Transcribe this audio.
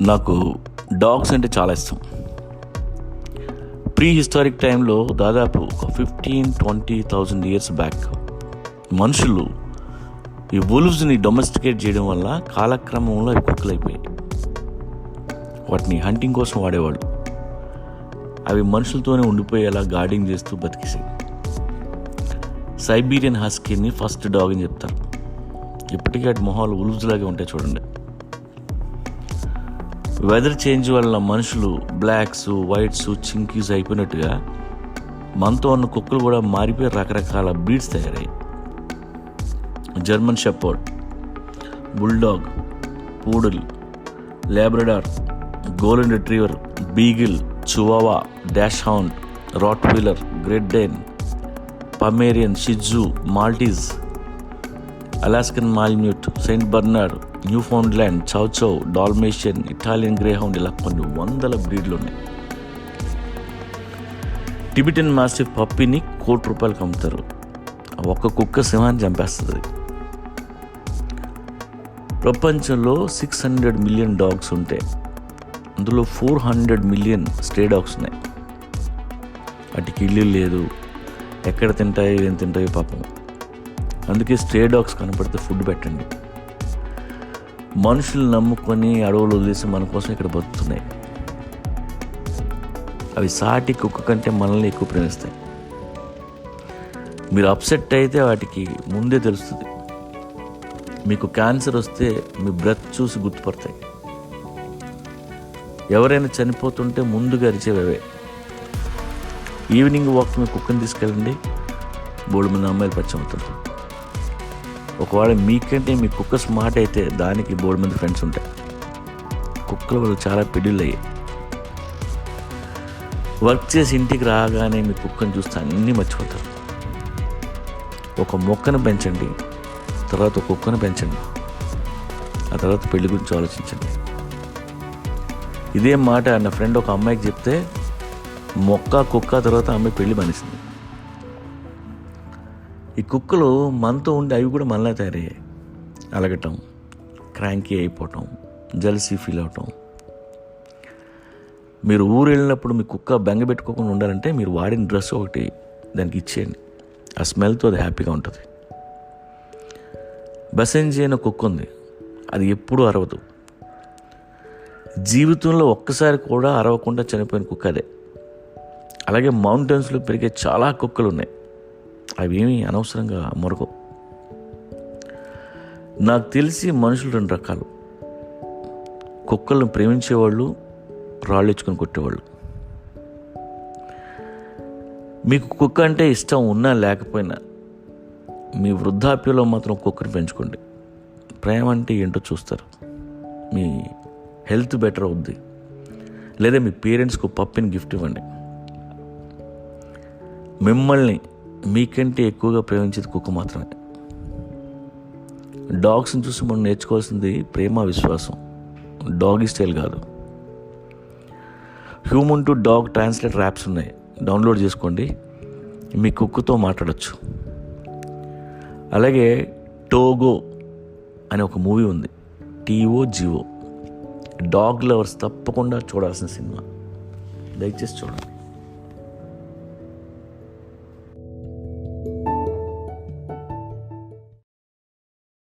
నాకు డాగ్స్ అంటే చాలా ఇష్టం. ప్రీ హిస్టారిక్ టైంలో దాదాపు ఒక 15,000-20,000 ఇయర్స్ బ్యాక్ మనుషులు ఈ వుల్వ్స్ని డొమెస్టికేట్ చేయడం వల్ల కాలక్రమంలో అవి కుక్కలైపోయాయి. వాటిని హంటింగ్ కోసం వాడేవాళ్ళు. అవి మనుషులతోనే ఉండిపోయేలా గార్డింగ్ చేస్తూ బతికేసాయి. సైబీరియన్ హస్కీని ఫస్ట్ డాగ్ అని చెప్తారు. ఇప్పటికీ వాటి మొహాలు వుల్వ్స్ లాగే ఉంటాయి చూడండి. వెదర్ చేంజ్ వల్ల మనుషులు బ్లాక్స్, వైట్స్, చింకీస్ అయిపోయినట్టుగా మనతో ఉన్న కుక్కలు కూడా మారిపోయి రకరకాల బ్రీడ్స్ తయారయ్యాయి. German shepherd, bulldog, poodle, Labrador, golden retriever, beagle, Chihuahua, dachshund, rottweiler, great Dane, Pomeranian, Shih Tzu, Maltese, Alaskan Malamute, Saint Bernard, Newfoundland, chow chow, Dalmatian, Italian greyhound, ఇలా కొన్ని వందల బ్రీడ్లు ఉన్నాయి. టిబెటన్ మాస్టిఫ్ పప్పీని ₹1,00,00,000 అమ్ముతారు. ఒక్క కుక్క సింహాన్ని చంపేస్తుంది. ప్రపంచంలో 600 మిలియన్ డాగ్స్ ఉంటే అందులో 400 మిలియన్ స్ట్రే డాగ్స్ ఉన్నాయి. వాటికి ఇల్లు లేదు, ఎక్కడ తింటాయో ఏం తింటాయో పాపం. అందుకే స్ట్రే డాగ్స్ కనపడితే ఫుడ్ పెట్టండి. మనుషులు నమ్ముకొని అడవులు వదిలేసి మన కోసం ఇక్కడ బతుకుతున్నాయి. అవి సాటి కుక్క కంటే మనల్ని ఎక్కువ ప్రేమిస్తాయి. మీరు అప్సెట్ అయితే వాటికి ముందే తెలుస్తుంది. మీకు క్యాన్సర్ వస్తే మీ బ్రెత్ చూసి గుర్తుపడతాయి. ఎవరైనా చనిపోతుంటే ముందుగా అరిచేవే. ఈవినింగ్ వాక్ మీ కుక్కని తీసుకెళ్ళండి, బోల్డ్ మంది అమ్మాయిలు పరిచయం అవుతారు. ఒకవేళ మీకంటే మీ కుక్క స్మార్ట్ అయితే దానికి బోల్డ్ మంది ఫ్రెండ్స్ ఉంటాయి. కుక్కల వల్ల చాలా పెళ్ళిళ్ళు అయ్యాయి. వర్క్ చేసి ఇంటికి రాగానే మీ కుక్కను చూస్తే అన్నీ మర్చిపోతారు. ఒక మొక్కను పెంచండి, తర్వాత కుక్కను పెంచండి, ఆ తర్వాత పెళ్లి గురించి ఆలోచించండి. ఇదే మాట నా ఫ్రెండ్ ఒక అమ్మాయికి చెప్తే మొక్క కుక్క తర్వాత అమ్మాయి పెళ్లి మనిషింది. ఈ కుక్కలు మనతో ఉండి అవి కూడా మనలా తయారయ్యాయి. అలగటం, క్రాంకీ అయిపోవటం, జలసీ ఫీల్ అవటం. మీరు ఊరు వెళ్ళినప్పుడు మీ కుక్క బెంగ పెట్టుకోకుండా ఉండాలంటే మీరు వాడిన డ్రెస్ ఒకటి దానికి ఇచ్చేయండి. ఆ స్మెల్తో అది హ్యాపీగా ఉంటుంది. బసెంజీ అనే కుక్క ఉంది, అది ఎప్పుడూ అరవదు. జీవితంలో ఒక్కసారి కూడా అరవకుండా చనిపోయిన కుక్క అదే. అలాగే మౌంటైన్స్లో పెరిగే చాలా కుక్కలు ఉన్నాయి, అవేమీ అనవసరంగా మొరగవు. నాకు తెలిసి మనుషులు 2 రకాలు: కుక్కలను ప్రేమించేవాళ్ళు, రాళ్ళు ఇచ్చుకొని కొట్టేవాళ్ళు. మీకు కుక్క అంటే ఇష్టం ఉన్నా లేకపోయినా మీ వృద్ధాప్యంలో మాత్రం కుక్కని పెంచుకోండి. ప్రేమ అంటే ఏంటో చూస్తారు. మీ హెల్త్ బెటర్ అవుద్ది. లేదా మీ పేరెంట్స్కు పప్పిని గిఫ్ట్ ఇవ్వండి. మిమ్మల్ని మీకంటే ఎక్కువగా ప్రేమించేది కుక్క మాత్రమే. డాగ్స్ని చూసి మనం నేర్చుకోవాల్సింది ప్రేమ, విశ్వాసం, డాగీ స్టైల్ కాదు. Human to dog translator apps ఉన్నాయి, డౌన్లోడ్ చేసుకోండి. మీ కుక్కతో మాట్లాడచ్చు. అలాగే టోగో అనే ఒక మూవీ ఉంది, TOGO. డాగ్ లవర్స్ తప్పకుండా చూడాల్సిన సినిమా, దయచేసి చూడండి.